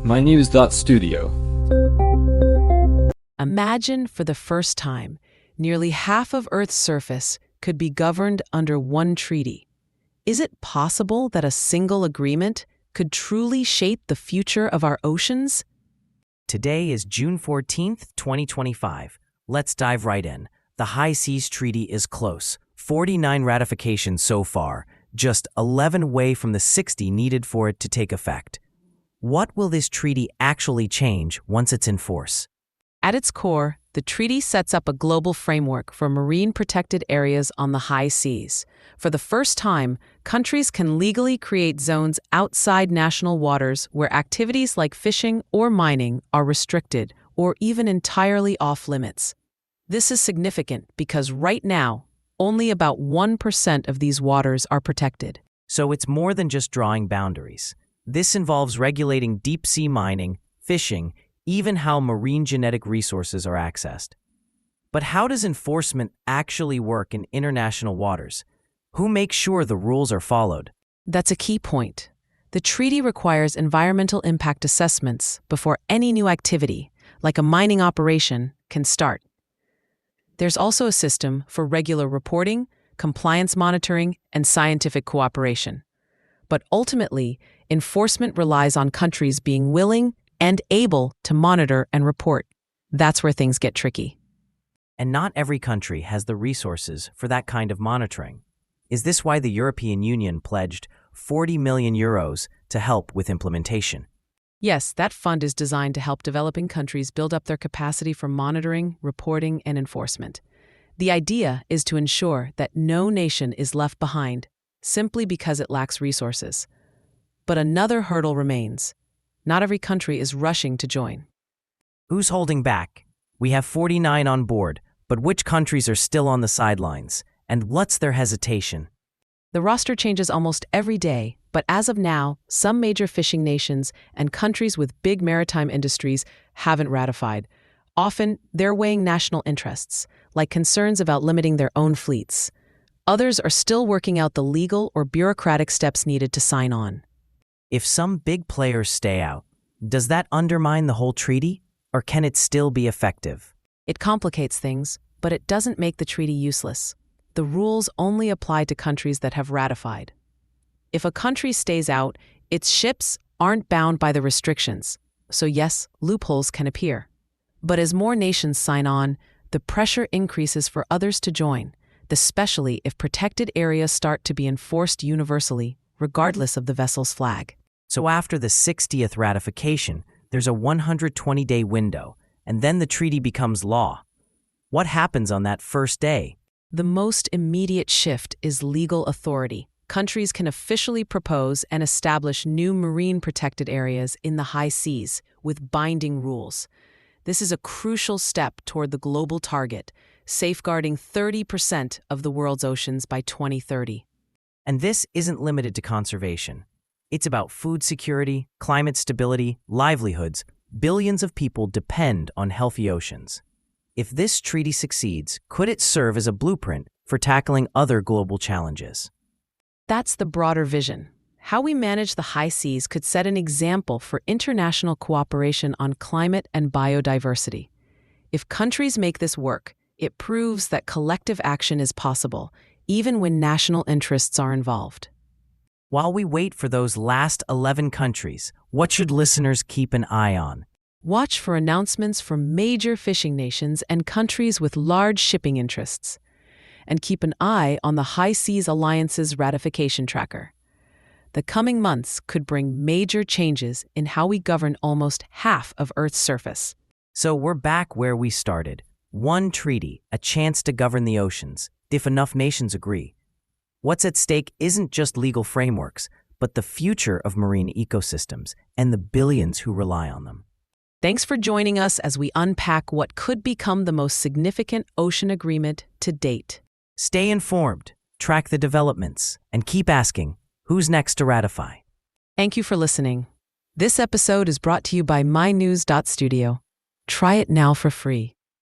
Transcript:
mynews.studio. Imagine for the first time, nearly half of Earth's surface could be governed under one treaty. Is it possible that a single agreement could truly shape the future of our oceans? Today is June 14th, 2025. Let's dive right in. The High Seas Treaty is close. 49 ratifications so far, just 11 away from the 60 needed for it to take effect. What will this treaty actually change once it's in force? At its core, the treaty sets up a global framework for marine protected areas on the high seas. For the first time, countries can legally create zones outside national waters where activities like fishing or mining are restricted or even entirely off limits. This is significant because right now, only about 1% of these waters are protected. So it's more than just drawing boundaries. This involves regulating deep-sea mining, fishing, even how marine genetic resources are accessed. But how does enforcement actually work in international waters? Who makes sure the rules are followed? That's a key point. The treaty requires environmental impact assessments before any new activity, like a mining operation, can start. There's also a system for regular reporting, compliance monitoring, and scientific cooperation. But ultimately, enforcement relies on countries being willing and able to monitor and report. That's where things get tricky. And not every country has the resources for that kind of monitoring. Is this why the European Union pledged 40 million euros to help with implementation? Yes, that fund is designed to help developing countries build up their capacity for monitoring, reporting, and enforcement. The idea is to ensure that no nation is left behind simply because it lacks resources. But another hurdle remains. Not every country is rushing to join. Who's holding back? We have 49 on board, but which countries are still on the sidelines? And what's their hesitation? The roster changes almost every day, but as of now, some major fishing nations and countries with big maritime industries haven't ratified. Often, they're weighing national interests, like concerns about limiting their own fleets. Others are still working out the legal or bureaucratic steps needed to sign on. If some big players stay out, does that undermine the whole treaty, or can it still be effective? It complicates things, but it doesn't make the treaty useless. The rules only apply to countries that have ratified. If a country stays out, its ships aren't bound by the restrictions. So yes, loopholes can appear. But as more nations sign on, the pressure increases for others to join, especially if protected areas start to be enforced universally, regardless of the vessel's flag. So after the 60th ratification, there's a 120-day window, and then the treaty becomes law. What happens on that first day? The most immediate shift is legal authority. Countries can officially propose and establish new marine protected areas in the high seas with binding rules. This is a crucial step toward the global target, safeguarding 30% of the world's oceans by 2030. And this isn't limited to conservation. It's about food security, climate stability, livelihoods. Billions of people depend on healthy oceans. If this treaty succeeds, could it serve as a blueprint for tackling other global challenges? That's the broader vision. How we manage the high seas could set an example for international cooperation on climate and biodiversity. If countries make this work, it proves that collective action is possible, even when national interests are involved. While we wait for those last 11 countries, what should listeners keep an eye on? Watch for announcements from major fishing nations and countries with large shipping interests. And keep an eye on the High Seas Alliance's ratification tracker. The coming months could bring major changes in how we govern almost half of Earth's surface. So we're back where we started. One treaty, a chance to govern the oceans, if enough nations agree. What's at stake isn't just legal frameworks, but the future of marine ecosystems and the billions who rely on them. Thanks for joining us as we unpack what could become the most significant ocean agreement to date. Stay informed, track the developments, and keep asking, who's next to ratify? Thank you for listening. This episode is brought to you by mynews.studio. Try it now for free.